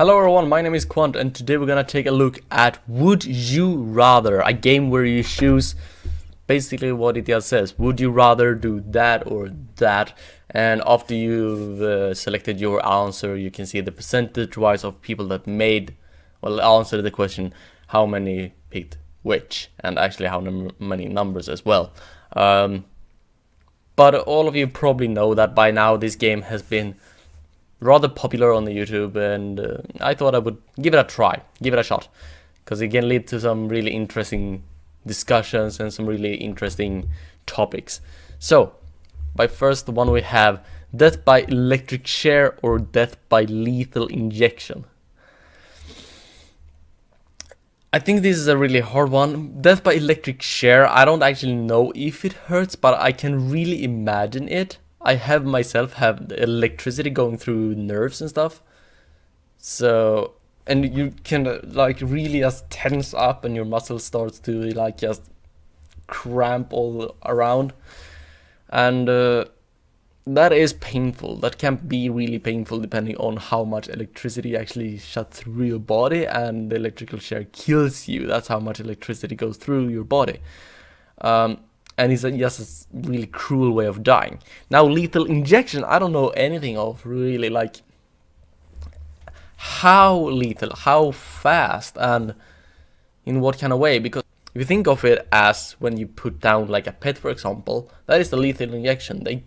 Hello everyone, my name is Quant and today we're gonna take a look at Would You Rather, a game where you choose basically what it just says. Would you rather do that or that? And after you've selected your answer, you can see the percentage wise of people that answered the question, how many picked which, and actually how many numbers as well. But all of you probably know that by now this game has been rather popular on the YouTube, and I thought I would give it a try, give it a shot, because it can lead to some really interesting discussions and some really interesting topics. So, by first the one we have death by electric chair or death by lethal injection. I think this is a really hard one. Death by electric chair, I don't actually know if it hurts, but I can really imagine it. I have myself have electricity going through nerves and stuff. So, and you can like really just tense up and your muscles starts to like just cramp all around. And that is painful. That can be really painful depending on how much electricity actually shot through your body, and the electrical chair kills you. That's how much electricity goes through your body. And it's just a really cruel way of dying. Now, lethal injection, I don't know anything of really, like, how lethal, how fast, and in what kind of way. Because if you think of it as when you put down like a pet, for example, that is the lethal injection. They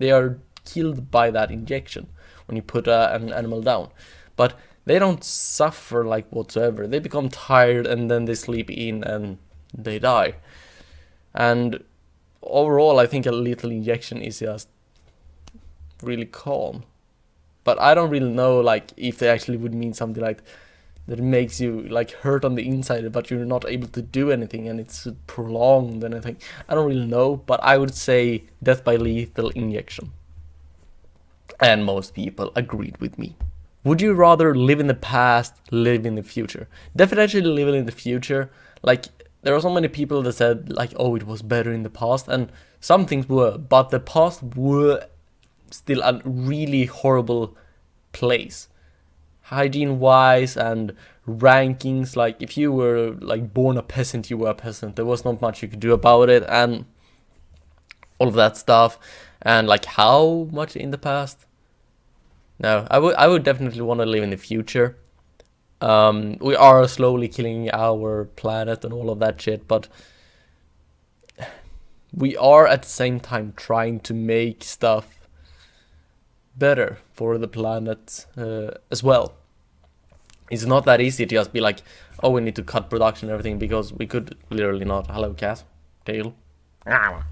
are killed by that injection when you put an animal down. But they don't suffer like whatsoever. They become tired and then they sleep in and they die. And overall, I think a lethal injection is just really calm. But I don't really know, like, if they actually would mean something like that makes you like hurt on the inside, but you're not able to do anything, and it's prolonged. And I don't really know, but I would say death by lethal injection. And most people agreed with me. Would you rather live in the past, live in the future? Definitely live in the future. Like, there are so many people that said, like, oh, it was better in the past, and some things were, but the past were still a really horrible place. Hygiene-wise and rankings, like, if you were, like, born a peasant, you were a peasant. There was not much you could do about it, and all of that stuff. And, like, how much in the past? No, I would definitely want to live in the future. We are slowly killing our planet and all of that shit, but we are at the same time trying to make stuff better for the planet as well. It's not that easy to just be like, oh, we need to cut production and everything, because we could literally not. Hello, cat, tail. But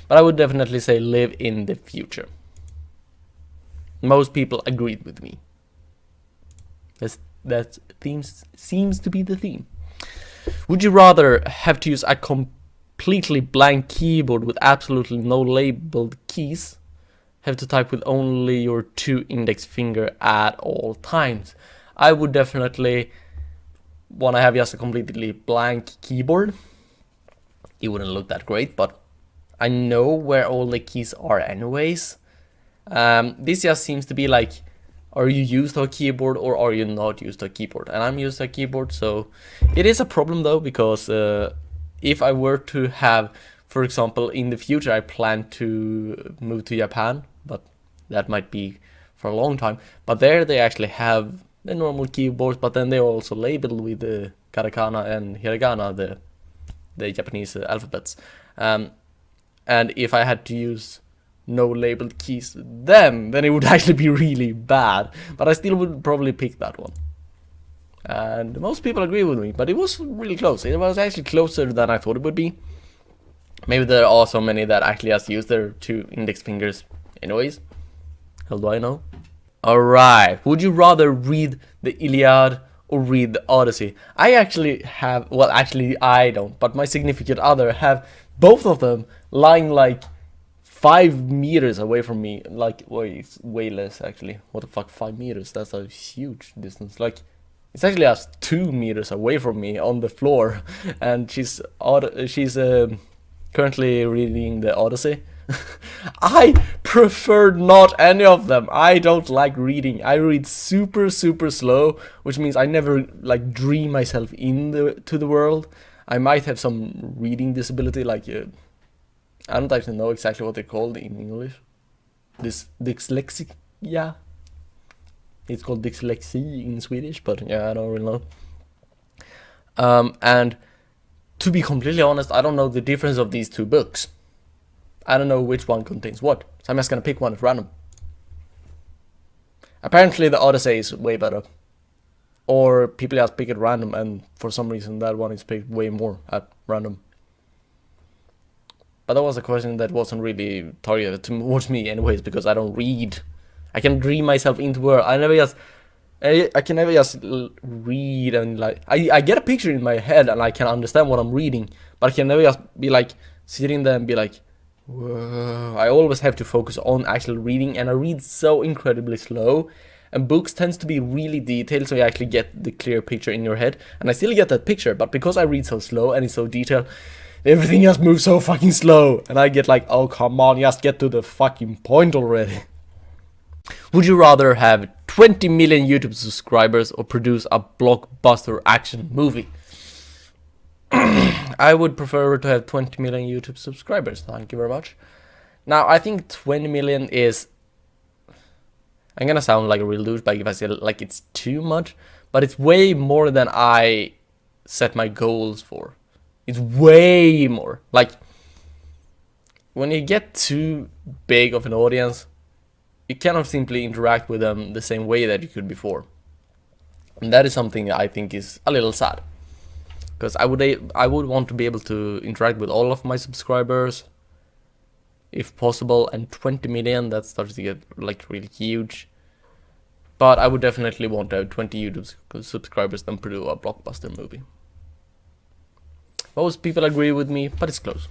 I would definitely say live in the future. Most people agreed with me. That seems to be the theme. Would you rather have to use a completely blank keyboard with absolutely no labeled keys, have to type with only your 2 index finger at all times? I would definitely want to have just a completely blank keyboard. It wouldn't look that great, but I know where all the keys are anyways. This just seems to be like, are you used to a keyboard or are you not used to a keyboard? And I'm used to a keyboard, so it is a problem though, because if I were to have, for example, in the future I plan to move to Japan, but that might be for a long time. But there they actually have the normal keyboards, but then they're also labeled with the katakana and hiragana, the Japanese alphabets. And if I had to use no labeled keys then it would actually be really bad, but I still would probably pick that one. And most people agree with me, but it was really close. It was actually closer than I thought it would be. Maybe there are so many that actually just use their 2 index fingers anyways. Hell do I know. Alright, would you rather read the Iliad or read the Odyssey? I actually have, well, actually I don't, but my significant other have both of them lying like 5 meters away from me. Like, it's way less actually. What the fuck, 5 meters? That's a huge distance. Like, it's actually just 2 meters away from me on the floor, and she's currently reading the Odyssey, I prefer not any of them. I don't like reading. I read super slow, which means I never like dream myself to the world. I might have some reading disability, like I don't actually know exactly what they're called in English. This dyslexic, yeah. It's called dyslexia in Swedish, but yeah, I don't really know. And to be completely honest, I don't know the difference of these two books. I don't know which one contains what, so I'm just gonna pick one at random. Apparently the Odyssey is way better. Or people just pick at random, and for some reason that one is picked way more at random. But that was a question that wasn't really targeted towards me anyways, because I don't read. I can dream myself into world. I can never just read and like I get a picture in my head and I can understand what I'm reading, but I can never just be like sitting there and be like, whoa. I always have to focus on actual reading, and I read so incredibly slow. And books tends to be really detailed, so you actually get the clear picture in your head. And I still get that picture, but because I read so slow and it's so detailed, everything just moves so fucking slow. And I get like, oh come on, just get to the fucking point already. Would you rather have 20 million YouTube subscribers or produce a blockbuster action movie? I would prefer to have 20 million YouTube subscribers, thank you very much. Now, I think 20 million is... I'm gonna sound like a real douchebag if I say like it's too much, but it's way more than I set my goals for. It's way more. Like, when you get too big of an audience, you cannot simply interact with them the same way that you could before. And that is something I think is a little sad. Because I would want to be able to interact with all of my subscribers, if possible, and 20 million, that starts to get like really huge. But I would definitely want to have 20 YouTube subscribers than produce a blockbuster movie. Most people agree with me, but it's close.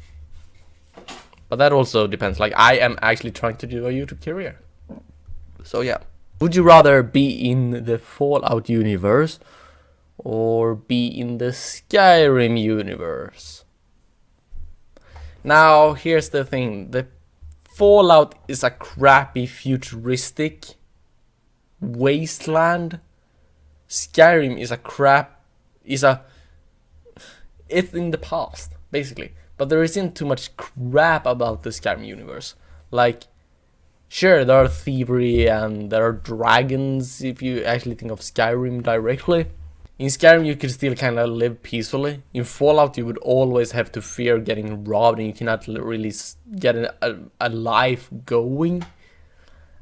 But that also depends. Like, I am actually trying to do a YouTube career. So yeah. Would you rather be in the Fallout universe or be in the Skyrim universe? Now, here's the thing. The Fallout is a crappy futuristic wasteland. Skyrim is it's in the past, basically. But there isn't too much crap about the Skyrim universe. Like, sure, there are thievery and there are dragons if you actually think of Skyrim directly. In Skyrim you could still kind of live peacefully. In Fallout you would always have to fear getting robbed and you cannot really get a life going.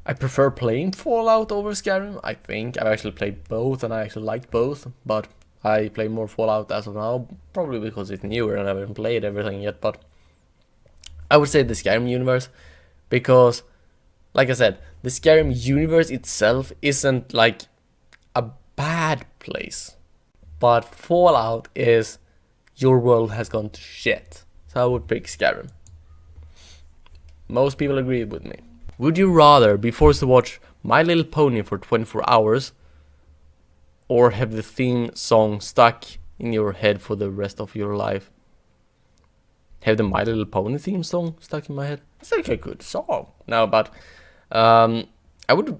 I prefer playing Fallout over Skyrim, I think. I've actually played both and I actually liked both, but I play more Fallout as of now, probably because it's newer and I haven't played everything yet, but I would say the Skyrim universe, because, like I said, the Skyrim universe itself isn't like a bad place, but Fallout is your world has gone to shit, so I would pick Skyrim. Most people agree with me. Would you rather be forced to watch My Little Pony for 24 hours or have the theme song stuck in your head for the rest of your life? Have the My Little Pony theme song stuck in my head? It's like a good song. No, but I would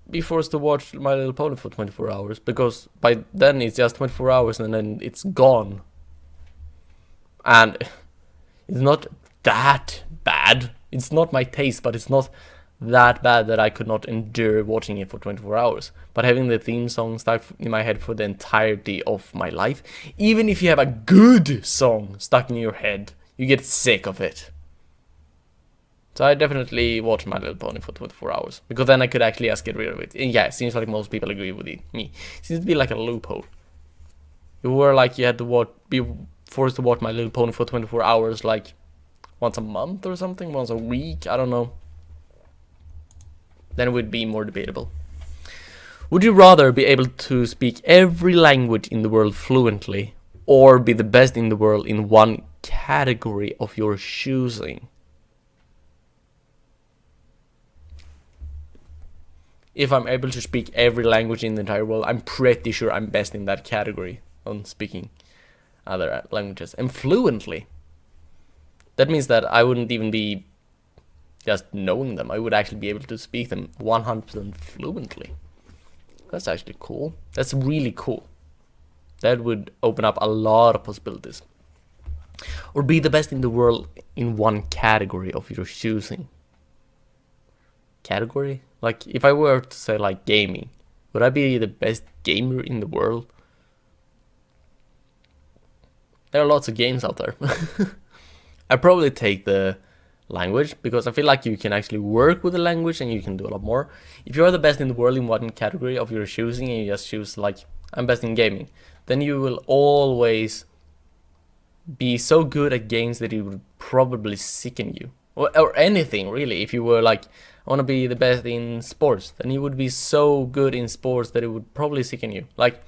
be forced to watch My Little Pony for 24 hours because by then it's just 24 hours and then it's gone. And it's not that bad. It's not my taste, but it's not that bad that I could not endure watching it for 24 hours. But having the theme song stuck in my head for the entirety of my life, even if you have a good song stuck in your head, you get sick of it. So I definitely watch My Little Pony for 24 hours, because then I could actually just get rid of it. And yeah, it seems like most people agree with me. It seems to be like a loophole. You were like you had to be forced to watch My Little Pony for 24 hours, like once a month or something, once a week, I don't know. Then it would be more debatable. Would you rather be able to speak every language in the world fluently, or be the best in the world in one category of your choosing? If I'm able to speak every language in the entire world, I'm pretty sure I'm best in that category on speaking other languages. And fluently. That means that I wouldn't even be just knowing them. I would actually be able to speak them 100% fluently. That's actually cool. That's really cool. That would open up a lot of possibilities. Or be the best in the world in one category of your choosing. Category? Like, if I were to say, like, gaming, would I be the best gamer in the world? There are lots of games out there. I'd probably take the language, because I feel like you can actually work with the language and you can do a lot more. If you're the best in the world in one category of your choosing, and you just choose, like, I'm best in gaming, then you will always be so good at games that it would probably sicken you. Or anything, really. If you were like, I want to be the best in sports, then you would be so good in sports that it would probably sicken you. Like,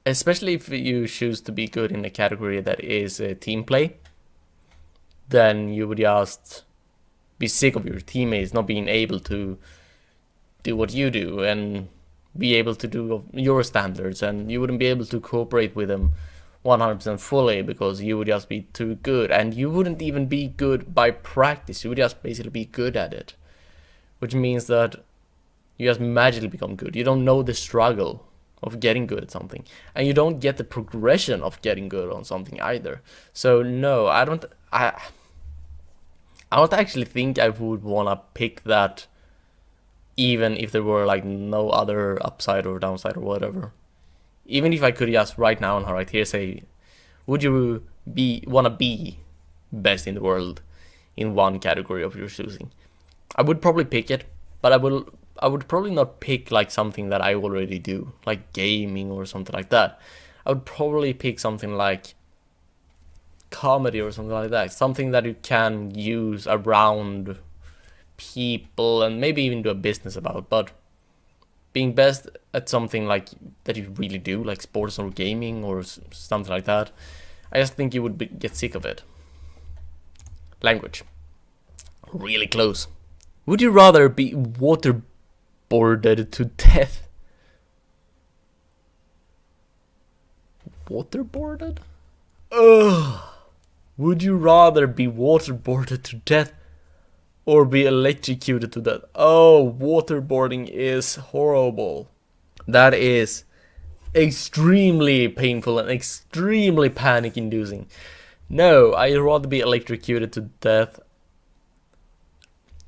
especially if you choose to be good in a category that is team play, then you would just be sick of your teammates not being able to do what you do and be able to do your standards, and you wouldn't be able to cooperate with them 100% fully because you would just be too good, and you wouldn't even be good by practice. You would just basically be good at it, which means that you just magically become good. You don't know the struggle of getting good at something, and you don't get the progression of getting good on something either. So no, I don't actually think I would want to pick that, even if there were like no other upside or downside or whatever. Even if I could just right now and right here say, would you wanna be best in the world in one category of your choosing? I would probably pick it, but I would probably not pick like something that I already do, like gaming or something like that. I would probably pick something like comedy or something like that, something that you can use around people and maybe even do a business about. But being best at something like that you really do, like sports or gaming or something like that, I just think you would get sick of it. Language. Really close. Would you rather be waterboarded to death? Waterboarded? Ugh. Would you rather be waterboarded to death or be electrocuted to death? Oh, waterboarding is horrible. That is extremely painful and extremely panic-inducing. No, I'd rather be electrocuted to death.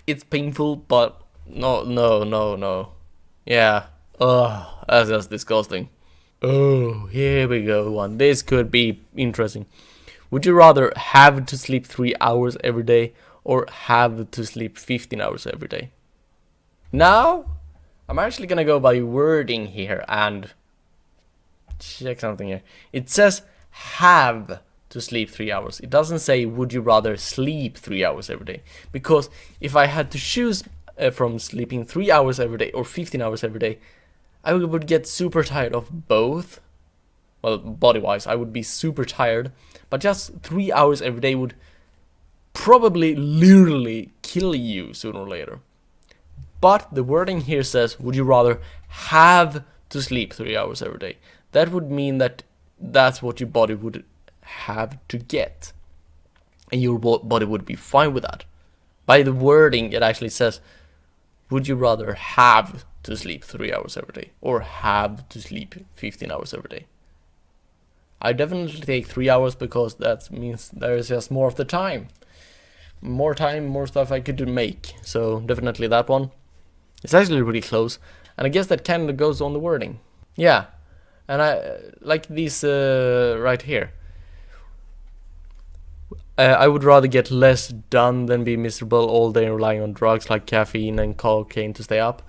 It's painful, but no. Yeah. Ugh, that's just disgusting. Oh, here we go one. This could be interesting. Would you rather have to sleep 3 hours every day or have to sleep 15 hours every day? Now, I'm actually gonna go by wording here and check something here. It says have to sleep 3 hours. It doesn't say would you rather sleep 3 hours every day. Because if I had to choose from sleeping 3 hours every day or 15 hours every day, I would get super tired of both. Well, body-wise, I would be super tired. But just 3 hours every day would probably literally kill you sooner or later. But the wording here says, would you rather have to sleep 3 hours every day? That would mean that that's what your body would have to get. And your body would be fine with that. By the wording, it actually says, would you rather have to sleep 3 hours every day or have to sleep 15 hours every day? I definitely take 3 hours because that means there's just more of the time. More time, more stuff I could make. So definitely that one. It's actually really close. And I guess that kind of goes on the wording. Yeah. And I like these right here. I would rather get less done than be miserable all day relying on drugs like caffeine and cocaine to stay up.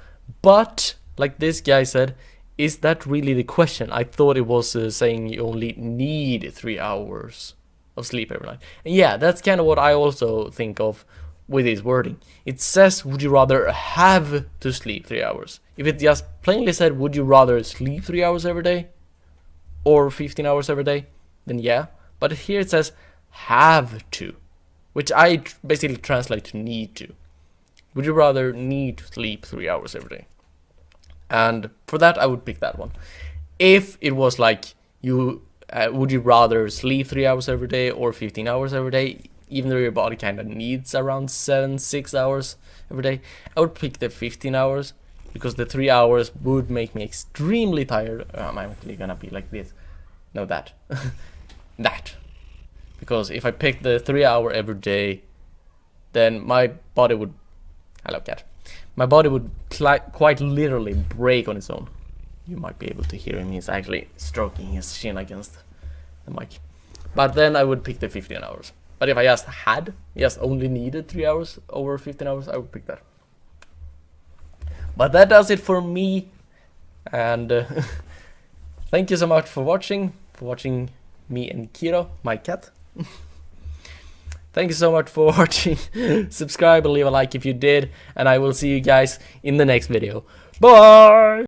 But, like this guy said, is that really the question? I thought it was saying you only need 3 hours of sleep every night. And yeah, that's kind of what I also think of with his wording. It says, would you rather have to sleep 3 hours? If it just plainly said, would you rather sleep 3 hours every day or 15 hours every day, then yeah. But here it says, have to, which I basically translate to need to. Would you rather need to sleep 3 hours every day? And for that, I would pick that one. If it was like, would you rather sleep 3 hours every day or 15 hours every day? even though your body kind of needs around 6 hours every day, I would pick the 15 hours, because the 3 hours would make me extremely tired. I'm actually gonna be like this. No, that. That. Because if I pick the 3 hour every day, then my body would... Hello, cat. My body would quite literally break on its own. You might be able to hear him. He's actually stroking his chin against the mic. But then I would pick the 15 hours. But if I just only needed 3 hours over 15 hours, I would pick that. But that does it for me. And thank you so much for watching me and Kiro, my cat. Thank you so much for watching. Subscribe and leave a like if you did. And I will see you guys in the next video. Bye!